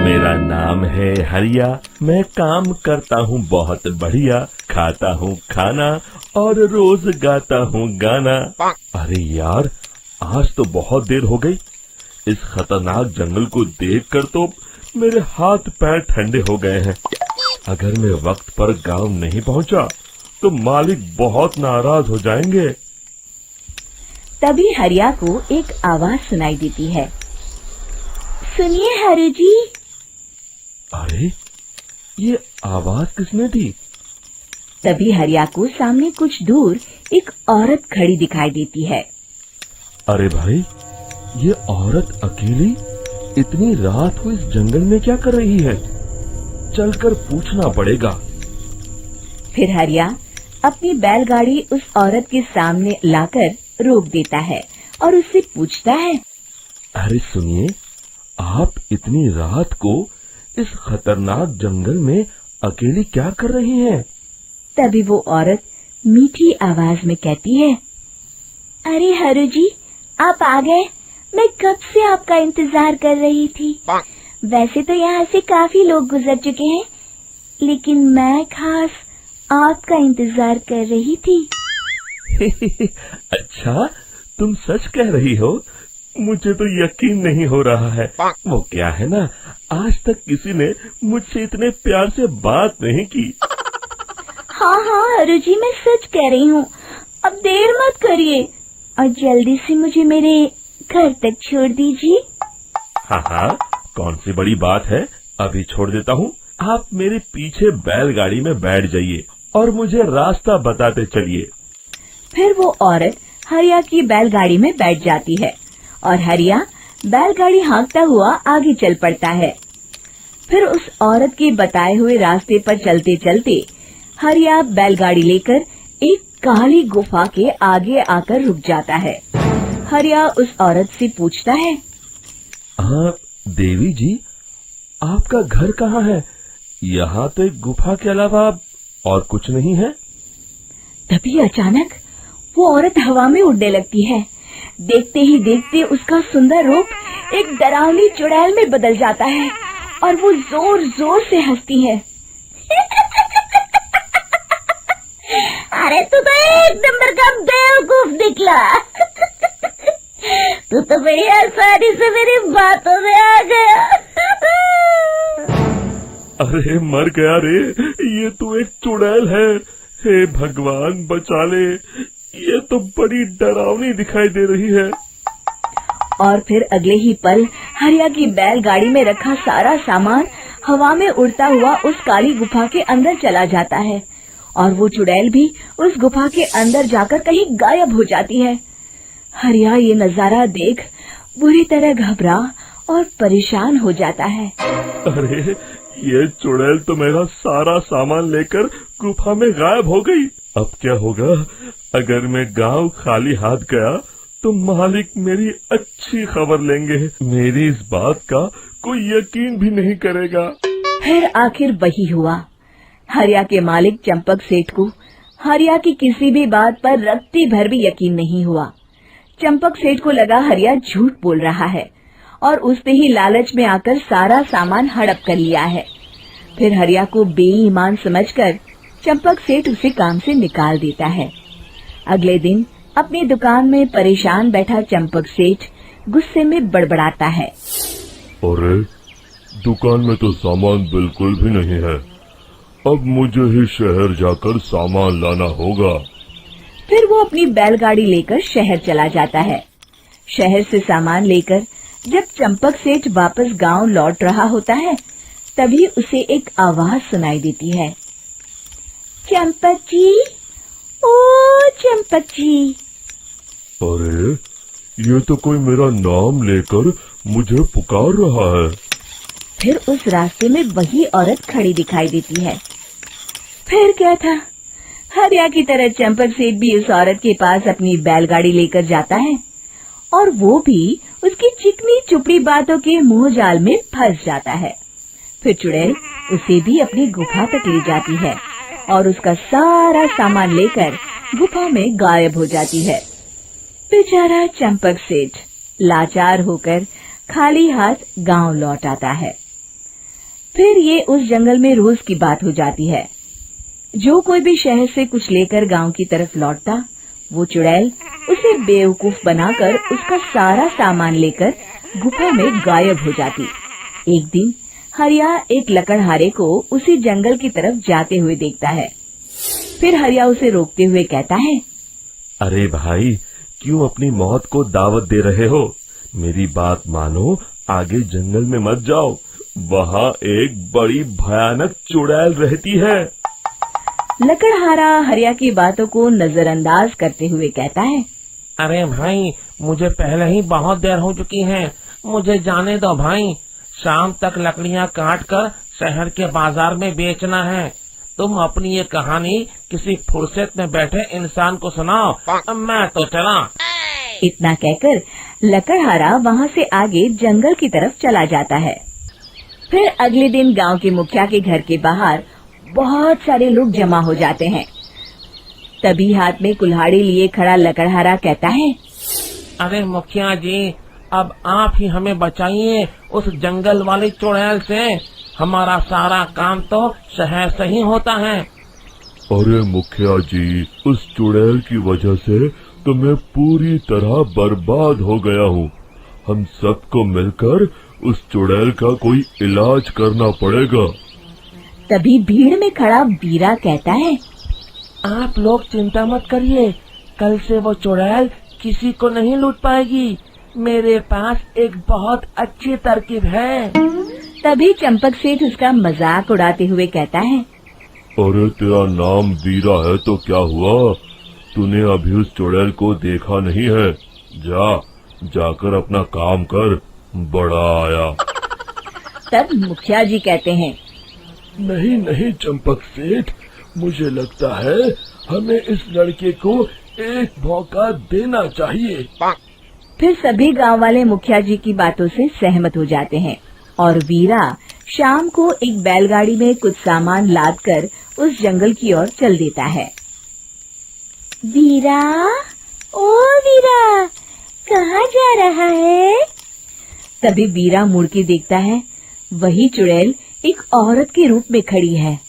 मेरा नाम है हरिया, मैं काम करता हूँ बहुत बढ़िया, खाता हूँ खाना और रोज गाता हूँ गाना। अरे यार, आज तो बहुत देर हो गई। इस खतरनाक जंगल को देखकर तो मेरे हाथ पैर ठंडे हो गए हैं। अगर मैं वक्त पर गांव नहीं पहुंचा तो मालिक बहुत नाराज हो जाएंगे। तभी हरिया को एक आवाज सुनाई देती है। सुनिए हरु जी। अरे, ये आवाज किसने दी? तभी हरिया को सामने कुछ दूर एक औरत खड़ी दिखाई देती है। अरे भाई, ये औरत अकेली इतनी रात को इस जंगल में क्या कर रही है? चलकर पूछना पड़ेगा। फिर हरिया अपनी बैलगाड़ी उस औरत के सामने लाकर रोक देता है और उससे पूछता है। अरे सुनिए, आप इतनी रात को इस खतरनाक जंगल में अकेली क्या कर रही हैं? तभी वो औरत मीठी आवाज में कहती है, अरे हरु जी, आप आ गए। मैं कब से आपका इंतजार कर रही थी। वैसे तो यहाँ से काफी लोग गुजर चुके हैं, लेकिन मैं खास आपका इंतजार कर रही थी। अच्छा, तुम सच कह रही हो? मुझे तो यकीन नहीं हो रहा है। वो क्या है ना, आज तक किसी ने मुझसे इतने प्यार से बात नहीं की। हाँ हाँ हरु जी, मैं सच कह रही हूँ। अब देर मत करिए और जल्दी से मुझे मेरे घर तक छोड़ दीजिए। हाँ हाँ, कौन सी बड़ी बात है, अभी छोड़ देता हूँ। आप मेरे पीछे बैलगाड़ी में बैठ जाइए और मुझे रास्ता बताते चलिए। फिर वो औरत हरिया की बैलगाड़ी में बैठ जाती है और हरिया बैलगाड़ी हाँकता हुआ आगे चल पड़ता है। फिर उस औरत के बताए हुए रास्ते पर चलते चलते हरिया बैलगाड़ी लेकर एक काली गुफा के आगे आकर रुक जाता है। हरिया उस औरत से पूछता है, हाँ देवी जी, आपका घर कहाँ है? यहाँ तो एक गुफा के अलावा और कुछ नहीं है। तभी अचानक वो औरत हवा में उड़ने लगती है। देखते ही देखते उसका सुंदर रूप एक डरावनी चुड़ैल में बदल जाता है और वो जोर जोर से हंसती है। अरे तू तो एक नंबर का बेवकूफ निकला। तू तो बड़ी आसानी से मेरी बातों में आ गया। अरे मर गया रे, ये तो एक चुड़ैल है। हे भगवान बचा ले, ये तो बड़ी डरावनी दिखाई दे रही है। और फिर अगले ही पल हरिया की बैलगाड़ी में रखा सारा सामान हवा में उड़ता हुआ उस काली गुफा के अंदर चला जाता है और वो चुड़ैल भी उस गुफा के अंदर जाकर कहीं गायब हो जाती है। हरिया ये नजारा देख बुरी तरह घबरा और परेशान हो जाता है। अरे, ये चुड़ैल तो मेरा सारा सामान लेकर गुफा में गायब हो गई। अब क्या होगा? अगर मैं गांव खाली हाथ गया तो मालिक मेरी अच्छी खबर लेंगे। मेरी इस बात का कोई यकीन भी नहीं करेगा। फिर आखिर वही हुआ। हरिया के मालिक चंपक सेठ को हरिया की किसी भी बात पर रत्ती भर भी यकीन नहीं हुआ। चंपक सेठ को लगा हरिया झूठ बोल रहा है और उसने ही लालच में आकर सारा सामान हड़प कर लिया है। फिर हरिया को बेईमान समझकर चंपक सेठ उसे काम से निकाल देता है। अगले दिन अपनी दुकान में परेशान बैठा चंपक सेठ गुस्से में बड़बड़ाता है। अरे, दुकान में तो सामान बिल्कुल भी नहीं है। अब मुझे ही शहर जाकर सामान लाना होगा। फिर वो अपनी बैलगाड़ी लेकर शहर चला जाता है। शहर से सामान लेकर जब चंपक सेठ वापस गांव लौट रहा होता है, तभी उसे एक आवाज सुनाई देती है। चंपक जी, ओ चंपक जी। अरे, ये तो कोई मेरा नाम लेकर मुझे पुकार रहा है। फिर उस रास्ते में वही औरत खड़ी दिखाई देती है। फिर क्या था, हरिया की तरह चंपक सेठ भी उस औरत के पास अपनी बैलगाड़ी लेकर जाता है और वो भी उसकी चिकनी चुपड़ी बातों के मुंह जाल में फंस जाता है। फिर चुड़ैल उसे भी अपनी गुफा तक ले जाती है और उसका सारा सामान लेकर गुफा में गायब हो जाती है। बेचारा चंपक सेठ लाचार होकर खाली हाथ गांव लौट आता है। फिर ये उस जंगल में रोज की बात हो जाती है। जो कोई भी शहर से कुछ लेकर गांव की तरफ लौटता, वो चुड़ैल उसे बेवकूफ बनाकर उसका सारा सामान लेकर गुफा में गायब हो जाती। एक दिन हरिया एक लकड़हारे को उसी जंगल की तरफ जाते हुए देखता है। फिर हरिया उसे रोकते हुए कहता है, अरे भाई, क्यों अपनी मौत को दावत दे रहे हो? मेरी बात मानो, आगे जंगल में मत जाओ, वहाँ एक बड़ी भयानक चुड़ैल रहती है। लकड़हारा हरिया की बातों को नजरअंदाज करते हुए कहता है, अरे भाई, मुझे पहले ही बहुत देर हो चुकी है, मुझे जाने दो भाई। शाम तक लकड़ियाँ काट कर शहर के बाजार में बेचना है। तुम अपनी ये कहानी किसी फुर्सत में बैठे इंसान को सुनाओ, मैं तो चला। इतना कहकर लकड़हारा वहाँ से आगे जंगल की तरफ चला जाता है। फिर अगले दिन गांव के मुखिया के घर के बाहर बहुत सारे लोग जमा हो जाते हैं। तभी हाथ में कुल्हाड़ी लिए खड़ा लकड़हारा कहता है, अरे मुखिया जी, अब आप ही हमें बचाइए उस जंगल वाली चुड़ैल से। हमारा सारा काम तो शहर से ही होता है। अरे मुखिया जी, उस चुड़ैल की वजह से तो मैं पूरी तरह बर्बाद हो गया हूँ। हम सबको मिलकर उस चुड़ैल का कोई इलाज करना पड़ेगा। तभी भीड़ में खड़ा वीरा कहता है, आप लोग चिंता मत करिए, कल से वो चुड़ैल किसी को नहीं लूट पाएगी। मेरे पास एक बहुत अच्छी तरकीब है। तभी चंपक सेठ उसका मजाक उड़ाते हुए कहता है, अरे तेरा नाम वीरा है तो क्या हुआ? तूने अभी उस चुड़ैल को देखा नहीं है? जाकर अपना काम कर, बड़ा आया। तब मुखिया जी कहते हैं, नहीं चंपक सेठ, मुझे लगता है हमें इस लड़के को एक मौका देना चाहिए। फिर सभी गांव वाले मुखिया जी की बातों से सहमत हो जाते हैं और वीरा शाम को एक बैलगाड़ी में कुछ सामान लादकर उस जंगल की ओर चल देता है। वीरा, ओ वीरा, कहाँ जा रहा है? तभी वीरा मुड़ के देखता है, वही चुड़ैल एक औरत के रूप में खड़ी है।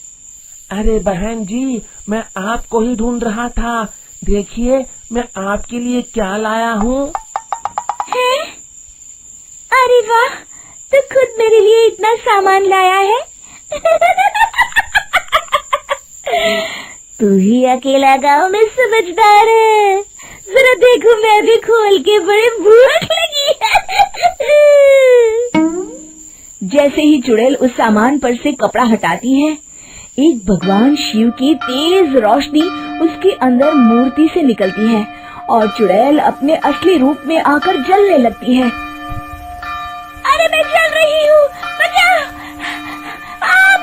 अरे बहन जी, मैं आपको ही ढूंढ रहा था। देखिए, मैं आपके लिए क्या लाया हूँ। हैं? अरे वाह, तो खुद मेरे लिए इतना सामान लाया है। तू ही अकेला गांव में समझदार है। जरा देखो, मैं भी खोल के, बड़े भूख लगी है। जैसे ही चुड़ैल उस सामान पर से कपड़ा हटाती है, एक भगवान शिव की तेज रोशनी उसके अंदर मूर्ति से निकलती है और चुड़ैल अपने असली रूप में आकर जलने लगती है। अरे मैं जल रही हूँ, बचाओ!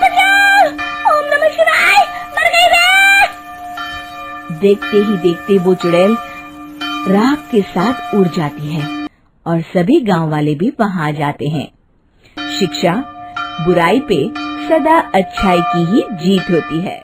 बचाओ! ओम नमः शिवाय, मर गई मैं! देखते ही देखते वो चुड़ैल राख के साथ उड़ जाती है और सभी गांव वाले भी वहां जाते हैं। शिक्षा बुराई पे सदा अच्छाई की ही जीत होती है।